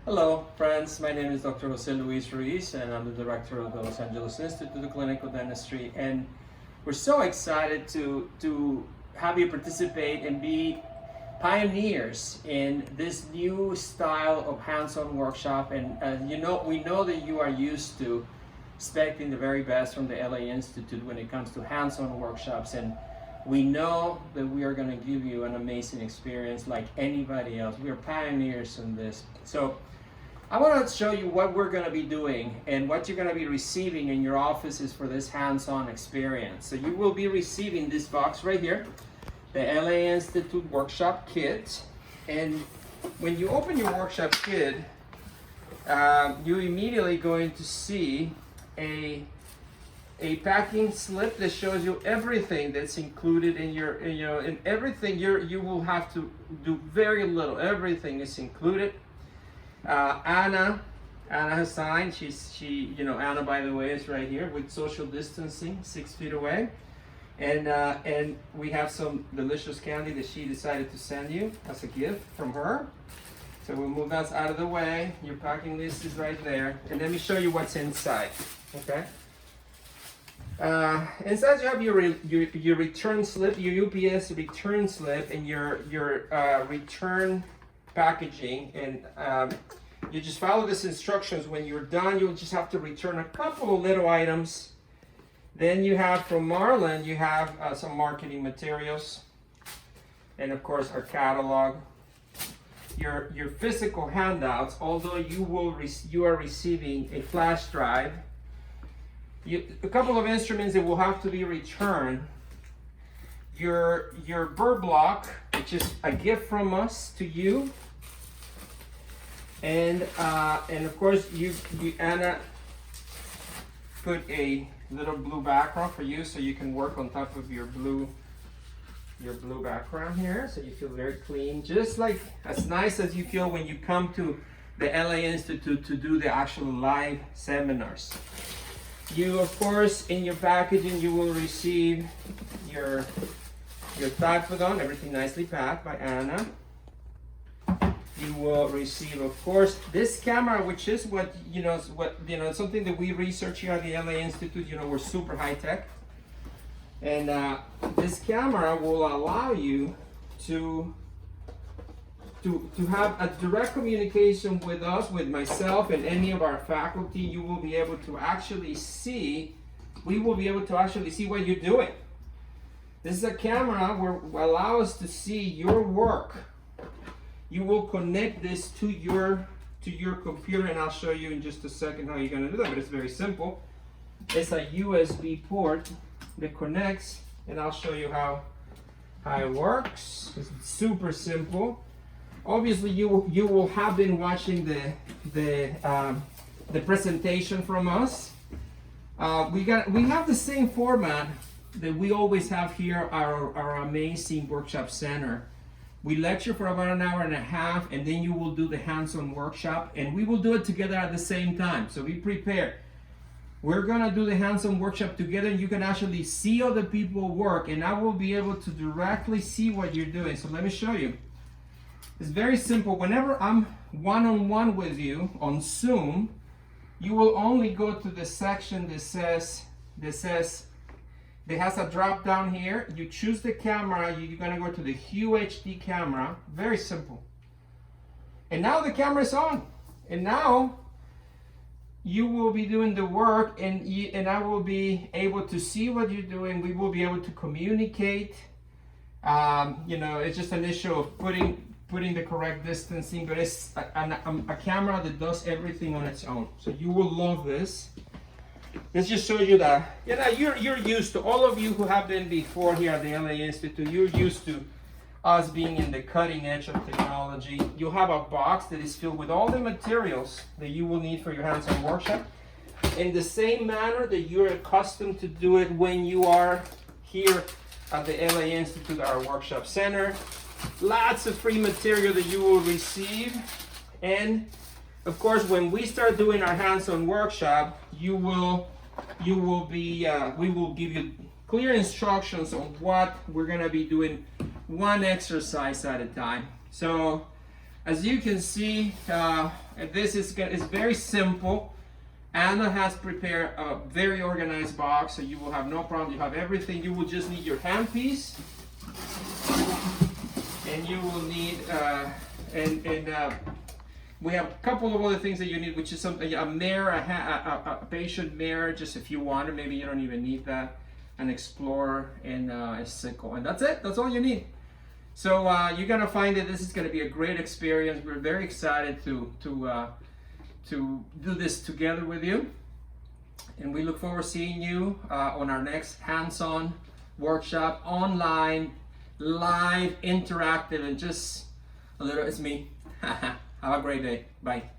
Hello, friends. My name is Dr. Jose Luis Ruiz, and I'm the director of the Los Angeles Institute of Clinical Dentistry. And we're so excited to have you participate and be pioneers in this new style of hands-on workshop. And we know that you are used to expecting the very best from the LA Institute when it comes to hands-on workshops. And we know that we are going to give you an amazing experience like anybody else. We are pioneers in this. So I want to show you what we're going to be doing and what you're going to be receiving in your offices for this hands-on experience. So you will be receiving this box right here, the LA Institute Workshop Kit. And when you open your workshop kit, you're immediately going to see a packing slip that shows you everything that's included in your, in everything you will have to do very little. Everything is included. Anna has signed. Anna, by the way, is right here with social distancing, 6 feet away, and we have some delicious candy that she decided to send you as a gift from her. So we'll move that out of the way. Your packing list is right there, and let me show you what's inside. Okay. Inside you have your return slip, your UPS return slip, and your return packaging, and you just follow these instructions. When you're done, you'll just have to return a couple of little items. Then you have from Marlin, you have some marketing materials, and of course our catalog. Your physical handouts, although you are receiving a flash drive. A couple of instruments that will have to be returned. Your bird block, which is a gift from us to you, and of course Anna put a little blue background for you, so you can work on top of your blue background here, so you feel very clean, just like as nice as you feel when you come to the LA Institute to do the actual live seminars. You, of course, in your packaging, you will receive your Tacfidon, everything nicely packed by Anna. You will receive, of course, this camera, which is something that we research here at the LA Institute. We're super high tech, and this camera will allow you to have a direct communication with us, with myself and any of our faculty. You will be able to actually see, we will be able to actually see what you're doing. This is a camera where will allow us to see your work. You will connect this to your computer, and I'll show you in just a second how you're going to do that, but it's very simple. It's a USB port that connects, and I'll show you how it works. It's super simple. Obviously, you will have been watching the presentation from us. We have the same format that we always have here at our amazing workshop center. We lecture for about an hour and a half, and then you will do the hands-on workshop, and we will do it together at the same time. So be prepared. We're gonna do the hands-on workshop together, and you can actually see other people work, and I will be able to directly see what you're doing. So let me show you. It's very simple. Whenever I'm one-on-one with you on Zoom, you will only go to the section that has a drop down here. You choose the camera. You're gonna go to the Hue HD camera. Very simple. And now the camera is on. And now you will be doing the work, and I will be able to see what you're doing. We will be able to communicate. It's just an issue of putting the correct distancing, but it's a camera that does everything on its own. So you will love this. Let's just show you that. You're used to, all of you who have been before here at the LA Institute, you're used to us being in the cutting edge of technology. You'll have a box that is filled with all the materials that you will need for your hands-on workshop in the same manner that you're accustomed to do it when you are here at the LA Institute, our workshop center. Lots of free material that you will receive, and of course when we start doing our hands-on workshop, we will give you clear instructions on what we're going to be doing, one exercise at a time. So As you can see, this is very simple. Anna has prepared a very organized box, so you will have no problem. You have everything. You will just need your handpiece, and you will need we have a couple of other things that you need, which is something, a mirror, a patient mirror, just if you want it. Maybe you don't even need that. An explorer and a sickle, and that's it. That's all you need. So you're gonna find that this is gonna be a great experience. We're very excited to do this together with you, and we look forward to seeing you on our next hands-on workshop, online, live, interactive, and just a little. It's me. Have a great day. Bye.